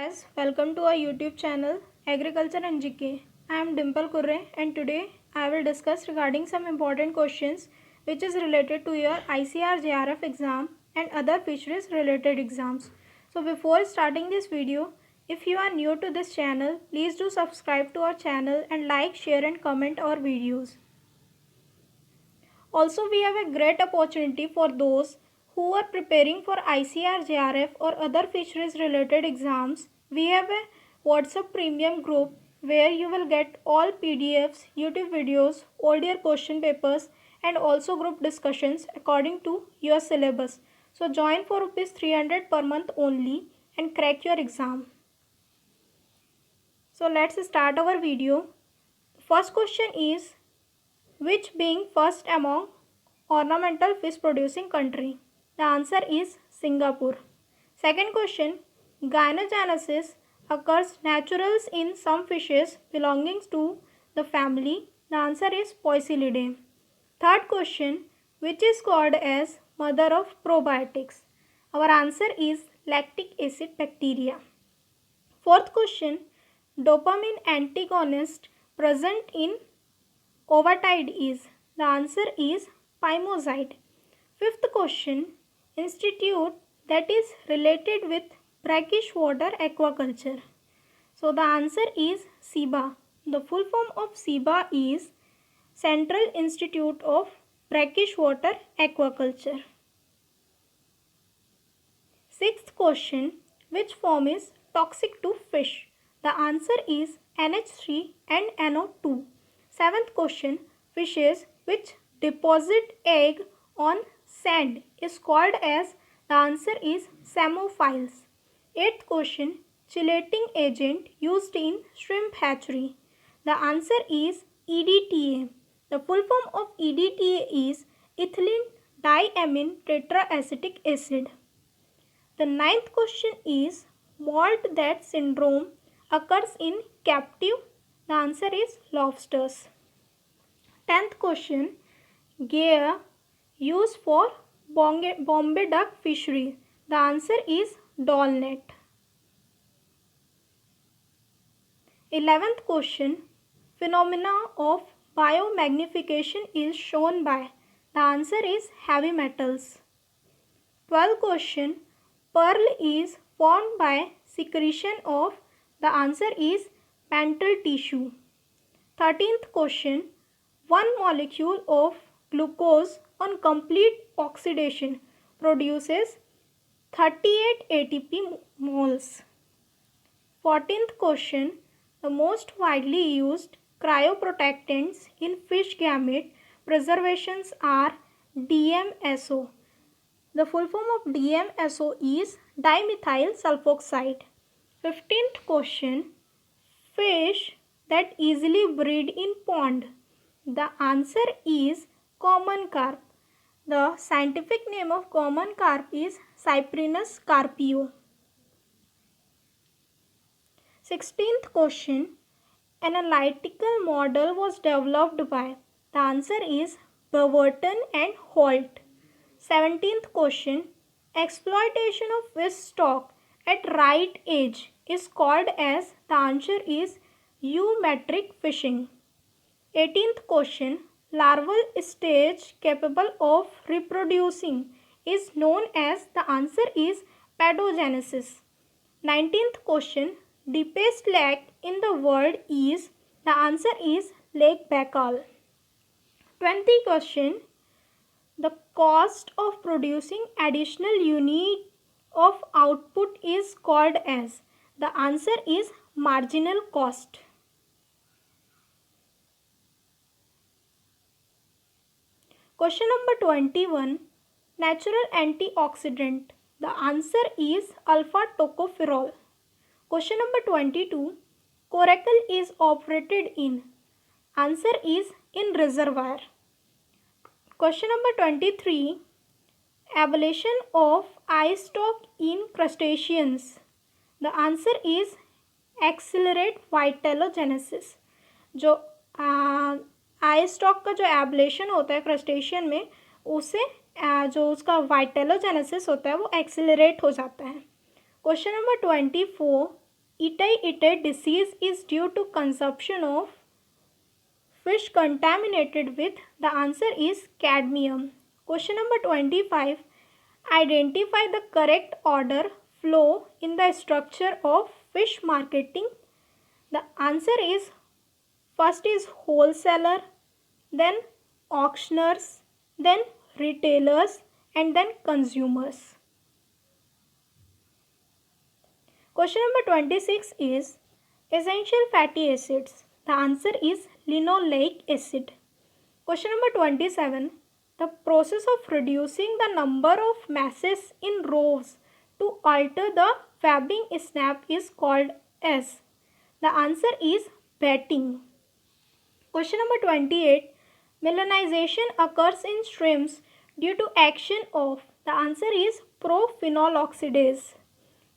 guys, welcome to our YouTube channel Agriculture and GK. I am Dimple Kurre and today I will discuss regarding some important questions which is related to your ICAR JRF exam and other fisheries related exams. So before starting this video, if you are new to this channel, please do subscribe to our channel and like, share and comment our videos. Also, we have a great opportunity for those who are preparing for ICAR, JRF or other fisheries related exams. We have a WhatsApp premium group where you will get all PDFs, YouTube videos, all your question papers and also group discussions according to your syllabus. So join for rupees 300 per month only and crack your exam. So let's start our video. First question is, which being first among ornamental fish producing country? The answer is Singapore. Second question, gynogenesis occurs naturals in some fishes belonging to the family. The answer is Poecilidae. Third question, which is called as mother of probiotics? Our answer is lactic acid bacteria. Fourth question, dopamine antagonist present in ovatide is? The answer is pymoside. Fifth question, institute that is related with brackish water aquaculture. So the answer is SIBA. The full form of SIBA is Central Institute of Brackish Water Aquaculture. Sixth question, which form is toxic to fish? The answer is NH3 and NO2. Seventh question, fishes which deposit egg on sand is called as? The answer is Samophiles. Eighth question, chelating agent used in shrimp hatchery. The answer is EDTA. The full form of EDTA is ethylene diamine tetraacetic acid. The ninth question is, malt that syndrome occurs in captive? The answer is lobsters. 10th question, gear used for Bombay duck fishery. The answer is doll net. 11th question, phenomena of biomagnification is shown by? The answer is heavy metals. 12th question, pearl is formed by secretion of? The answer is mantle tissue. 13th question, one molecule of glucose on complete oxidation produces 38 ATP moles. 14th question, the most widely used cryoprotectants in fish gamete preservations are DMSO. The full form of DMSO is dimethyl sulfoxide. 15th question, fish that easily breed in pond. The answer is common carp. The scientific name of common carp is Cyprinus carpio. 16th question, analytical model was developed by? The answer is Beaverton and Holt. 17th question, exploitation of fish stock at right age is called as? The answer is eumetric fishing. 18th question, larval stage capable of reproducing is known as? The answer is pedogenesis. 19th question, deepest lake in the world is? The answer is Lake Baikal. 20th question, the cost of producing additional unit of output is called as? The answer is marginal cost. Question number 21, natural antioxidant. The answer is alpha tocopherol. Question number 22, coracle is operated in? Answer is in reservoir. Question number 23, ablation of eye stalk in crustaceans. The answer is accelerate vitellogenesis. जो आई stock का जो ablation होता है crustacean में, उसे जो उसका वाइटेलोजेनेसिस होता है वो एक्सेलरेट हो जाता है. Question number 24, Itai disease is due to consumption of fish contaminated with? The answer is cadmium. Question number 25. Identify the correct order flow in the structure of fish marketing. The answer is first is wholesaler, then auctioneers, then retailers, and then consumers. Question number 26 is essential fatty acids. The answer is linoleic acid. Question number 27. The process of reducing the number of masses in rows to alter the webbing snap is called as? The answer is batting. Question number 28. Melanization occurs in shrimps due to action of? The answer is prophenol oxidase.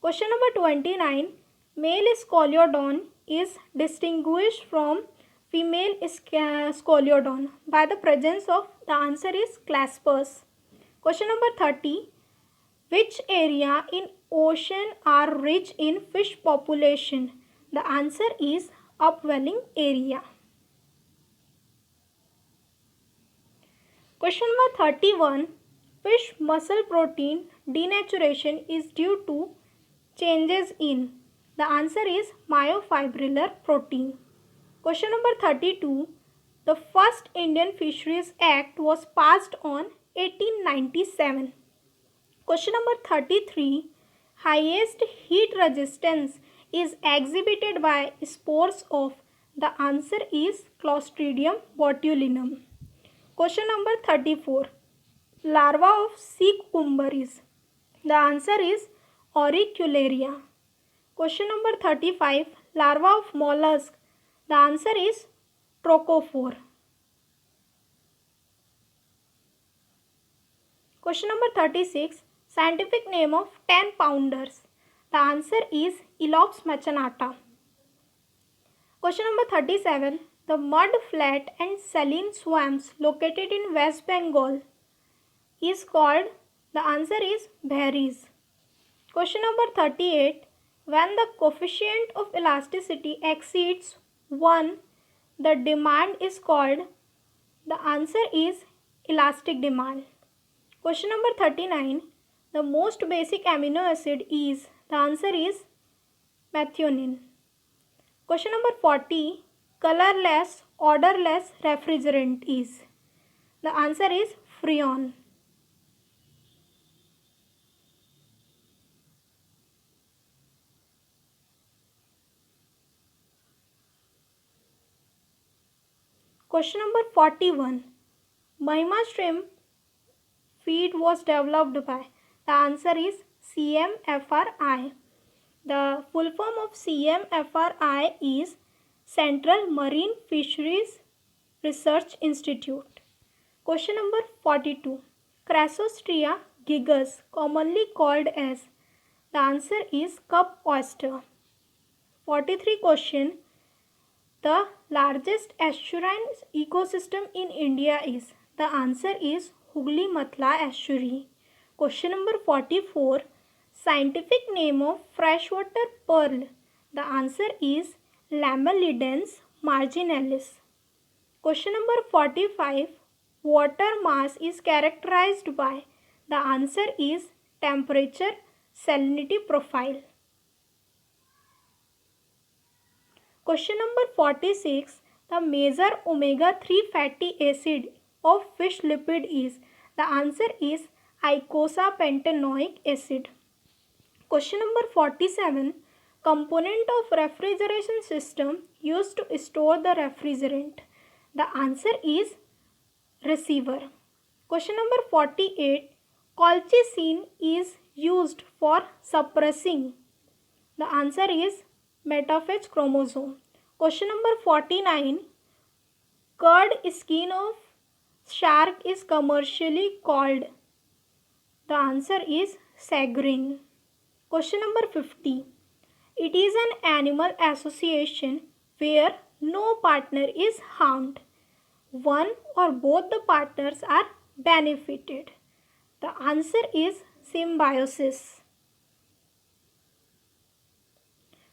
Question number 29. Male scoliodon is distinguished from female scoliodon by the presence of? The answer is claspers. Question number 30. Which area in ocean are rich in fish population? The answer is upwelling area. Question number 31. Fish muscle protein denaturation is due to changes in? The answer is myofibrillar protein. Question number 32. The first Indian Fisheries Act was passed on 1897. Question number 33. Highest heat resistance is exhibited by spores of? The answer is Clostridium botulinum. Question number 34. Larva of sea cucumber. The answer is Auricularia. Question number 35. Larva of mollusk. The answer is Trochophore. Question number 36. Scientific name of 10-pounders. The answer is Elops machinata. Question number 37. The mud flat and saline swamps located in West Bengal is called? The answer is Bharis. Question number 38. When the coefficient of elasticity exceeds 1, the demand is called? The answer is elastic demand. Question number 39. The most basic amino acid is? The answer is methionine. Question number 40. Colorless, odorless refrigerant is? The answer is freon. Question number 41. Mahima shrimp feed was developed by? The answer is CMFRI. The full form of CMFRI is Central Marine Fisheries Research Institute. Question number 42. Crassostrea gigas, commonly called as? The answer is cup oyster. 43 question. The largest estuarine ecosystem in India is? The answer is Hooghly Matla estuary. Question number 44. Scientific name of freshwater pearl. The answer is Lamellidens marginalis. Question number 45. Water mass is characterized by? The answer is temperature salinity profile. Question number 46. The major omega-3 fatty acid of fish lipid is? The answer is eicosapentaenoic acid. Question number 47. Component of refrigeration system used to store the refrigerant. The answer is receiver. Question number 48. Colchicine is used for suppressing? The answer is metaphase chromosome. Question number 49. Curd skin of shark is commercially called? The answer is saccharine. Question number 50. It is an animal association where no partner is harmed. One or both the partners are benefited. The answer is symbiosis.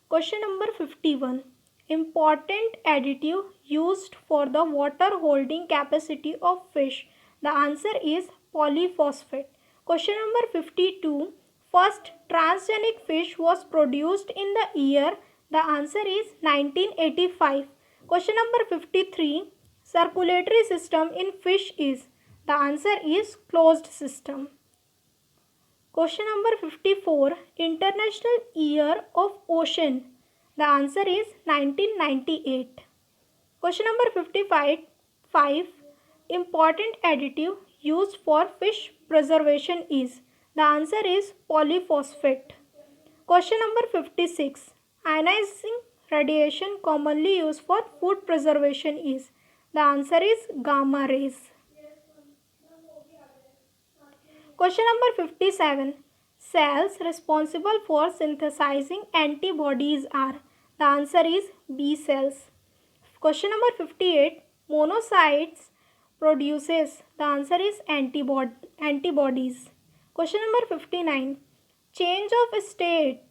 Question number 51. Important additive used for the water holding capacity of fish. The answer is polyphosphate. Question number 52. First transgenic fish was produced in the year. The answer is 1985. Question number 53. Circulatory system in fish is. The answer is closed system. Question number 54. International Year of Ocean. The answer is 1998. Question number 55. Important additive used for fish preservation is. The answer is polyphosphate. Question number 56. Ionizing radiation commonly used for food preservation is. The answer is gamma rays. Question number 57. Cells responsible for synthesizing antibodies are. The answer is B cells. Question number 58. Monocytes produces. The answer is antibodies. Question number 59. Change of state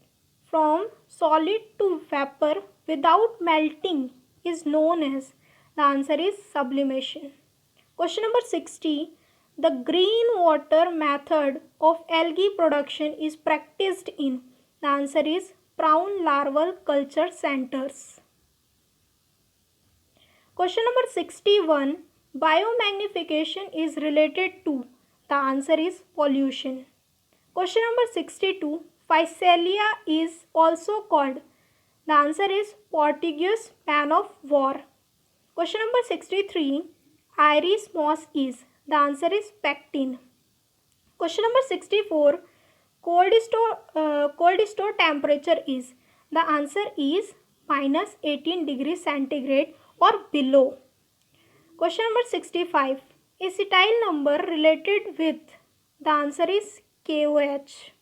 from solid to vapor without melting is known as. The answer is sublimation. Question number 60. The green water method of algae production is practiced in. The answer is prawn larval culture centers. Question number 61. Biomagnification is related to. The answer is pollution. Question number 62. Physalia is also called. The answer is Portuguese man of war. Question number 63. Iris moss is. The answer is pectin. Question number 64. Cold store temperature is. The answer is minus 18 degrees centigrade or below. Question number 65. Acetyl number related with. The answer is KOH.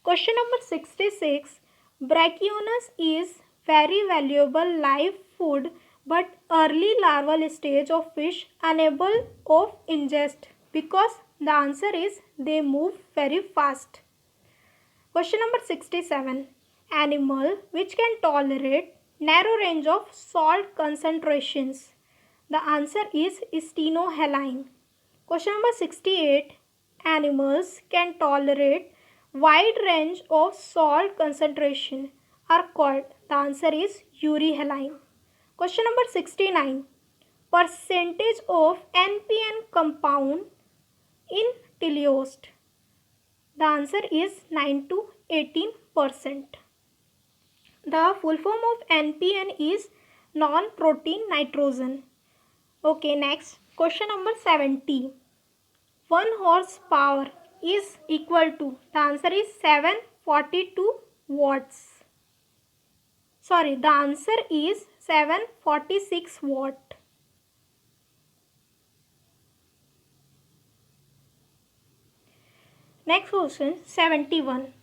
Question number 66. Brachiones is very valuable live food but early larval stage of fish unable of ingest because the answer is they move very fast. Question number 67. Animal which can tolerate narrow range of salt concentrations. The answer is stenohaline. Question number 68. Animals can tolerate wide range of salt concentration are called. The answer is euryhaline. Question number 69. Percentage of NPN compound in teleost. The answer is 9 to 18%. The full form of NPN is non-protein nitrogen. Okay, next question number 70. 1 horsepower is equal to. The answer is 742 watts. Sorry, the answer is 746 watt. Next question 71.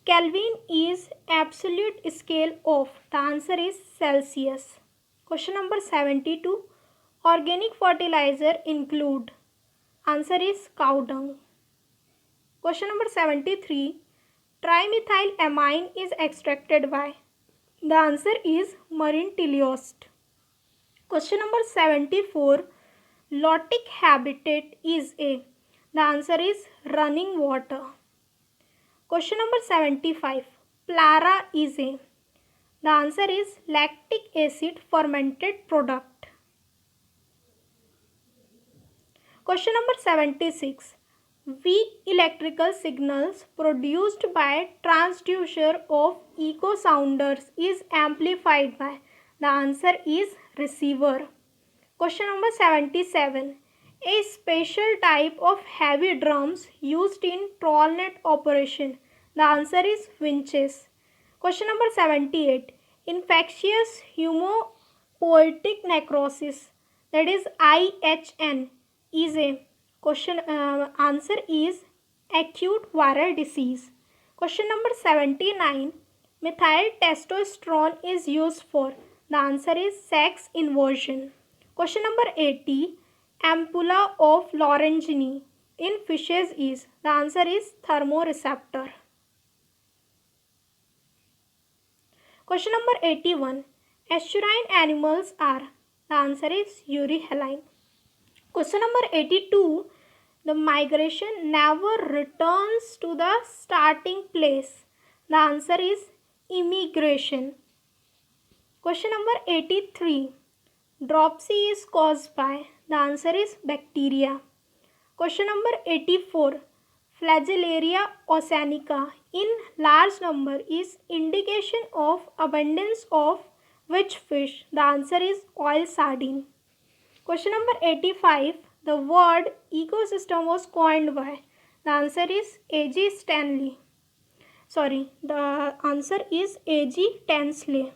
Kelvin is absolute scale of. The answer is Celsius. Question number 72. Organic fertilizer include. Answer is cow dung. Question number 73. Trimethylamine is extracted by. The answer is marine teleost. Question number 74. Lotic habitat is a. The answer is running water. Question number 75. Plara is a. The answer is lactic acid fermented product. Question number 76. Weak electrical signals produced by transducer of echo sounders is amplified by. The answer is receiver. Question number 77. A special type of heavy drums used in trawlnet operation. The answer is winches. Question number 78. Infectious hematopoietic necrosis, that is IHN, is a. Question answer is acute viral disease. Question number 79. Methyl testosterone is used for. The answer is sex inversion. Question number 80. Ampulla of Lorenzini in fishes is. The answer is thermoreceptor. Question number 81. Estuarine animals are. The answer is euryhaline. Question number 82. The migration never returns to the starting place. The answer is immigration. Question number 83. Dropsy is caused by. The answer is bacteria. Question number 84. Flagellaria oceanica in large number is indication of abundance of which fish? The answer is oil sardine. Question number 85. The word ecosystem was coined by. The answer is A.G. Stanley. The answer is A.G. Tansley.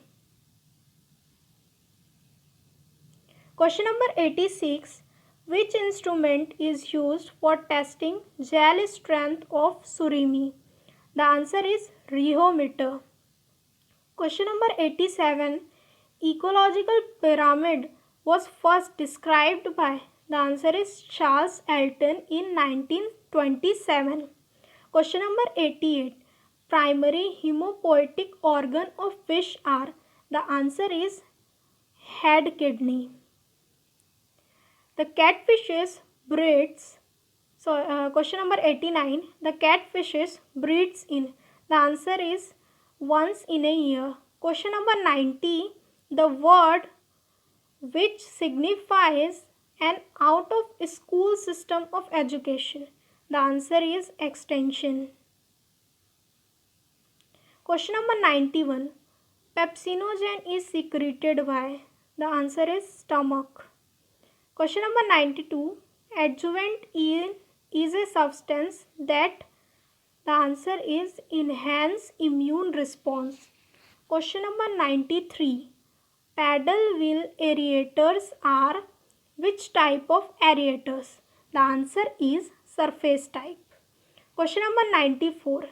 Question number 86. Which instrument is used for testing gel strength of surimi? The answer is rheometer. Question number 87. Ecological pyramid was first described by. The answer is Charles Elton in 1927. Question number 88. Primary hemopoietic organ of fish are. The answer is head kidney. The catfishes breeds. Question number 89. The catfishes breeds in. The answer is once in a year. Question number 90. The word which signifies an out of school system of education. The answer is extension. Question number 91. Pepsinogen is secreted by. The answer is stomach. Question number 92. Adjuvant is a substance that. The answer is enhance immune response. Question number 93. Paddle wheel aerators are which type of aerators? The answer is surface type. Question number 94.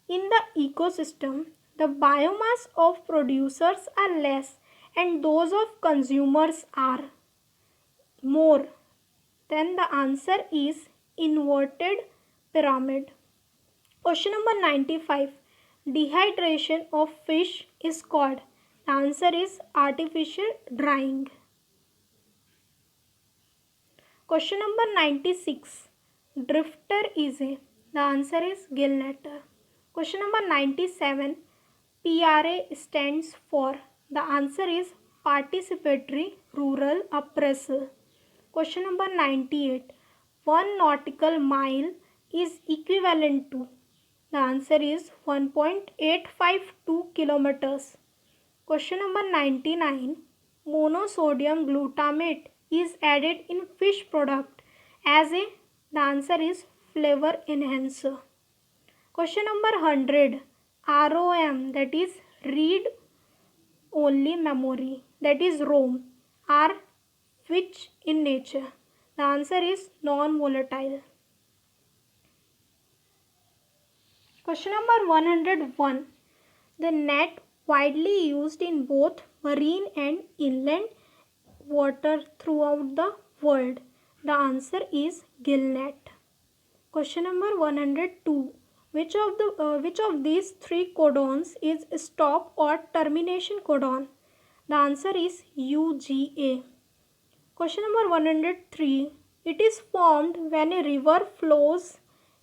In the ecosystem, the biomass of producers are less and those of consumers are more. Then the answer is inverted pyramid. Question number 95. Dehydration of fish is called. The answer is artificial drying. Question number 96. Drifter is a. The answer is gillnetter. Question number 97. PRA stands for. The answer is participatory rural appraisal. Question number 98. 1 nautical mile is equivalent to. The answer is 1.852 kilometers. Question number 99. Monosodium glutamate is added in fish product as a. The answer is flavor enhancer. Question number 100. ROM, that is read only memory, that is ROM, are which in nature? The answer is non-volatile. Question number 101. The net widely used in both marine and inland water throughout the world. The answer is gillnet. Question number 102. Which of these three codons is stop or termination codon? The answer is UGA. Question number 103. It is formed when a river flows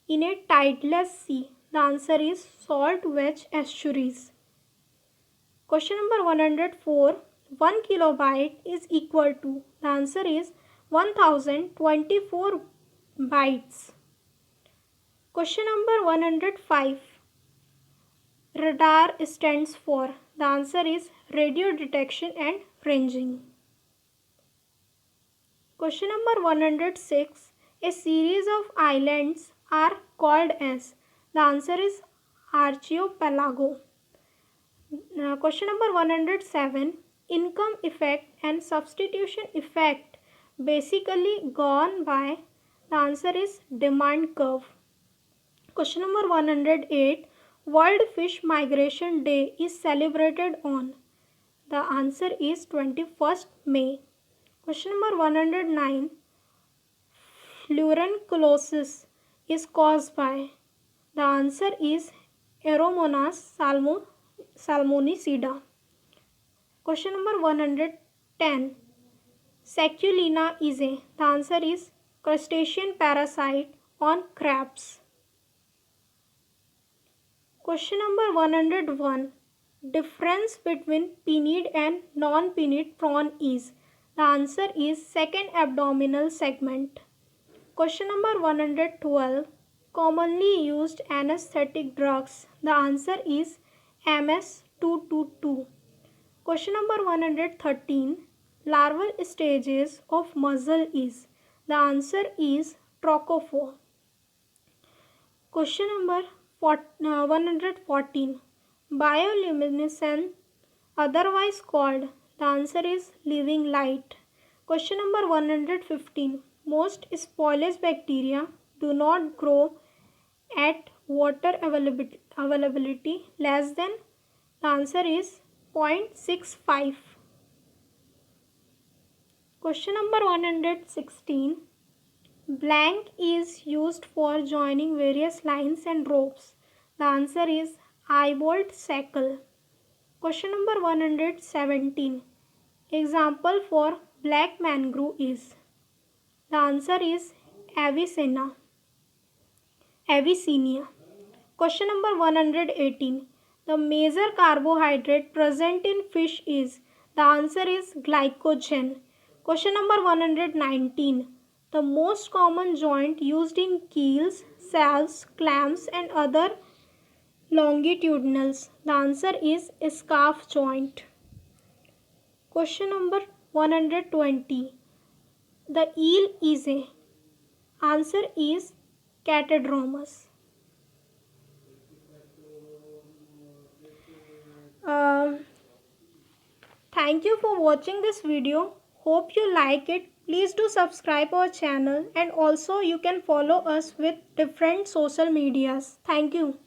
in a tideless sea. The answer is salt wedge estuaries. Question number 104. 1 kilobyte is equal to. The answer is 1024 bytes. Question number 105. Radar stands for. The answer is radio detection and ranging. Question number 106. A series of islands are called as. The answer is archipelago. Question number 107. Income effect and substitution effect basically gone by. The answer is demand curve. Question number 108. World Fish Migration Day is celebrated on. The answer is 21st May. Question number 109. Fluoroncolosis is caused by. The answer is Aeromonas salmonicida. Question number 110. Saculina is a. The answer is crustacean parasite on crabs. Question number 101. Difference between pinned and non-pinned prawn is. The answer is second abdominal segment. Question number 112. Commonly used anesthetic drugs. The answer is MS-222. Question number 113. Larval stages of mussel is. The answer is Trochophore. Question number 114. Bioluminescence, otherwise called. The answer is living light. Question number 115. Most spoilage bacteria do not grow at water availability less than. The answer is 0.65. Question number 116. Blank is used for joining various lines and ropes. The answer is eye-bolt shackle. Question number 117. Example for black mangrove is. The answer is Avicennia. Question number 118. The major carbohydrate present in fish is. The answer is glycogen. Question number 119. The most common joint used in keels, shells, clams and other longitudinals. The answer is scarf joint. Question number 120. The eel is a. Answer is Catadromus. Thank you for watching this video. Hope you like it. Please do subscribe our channel, and also you can follow us with different social medias. Thank you.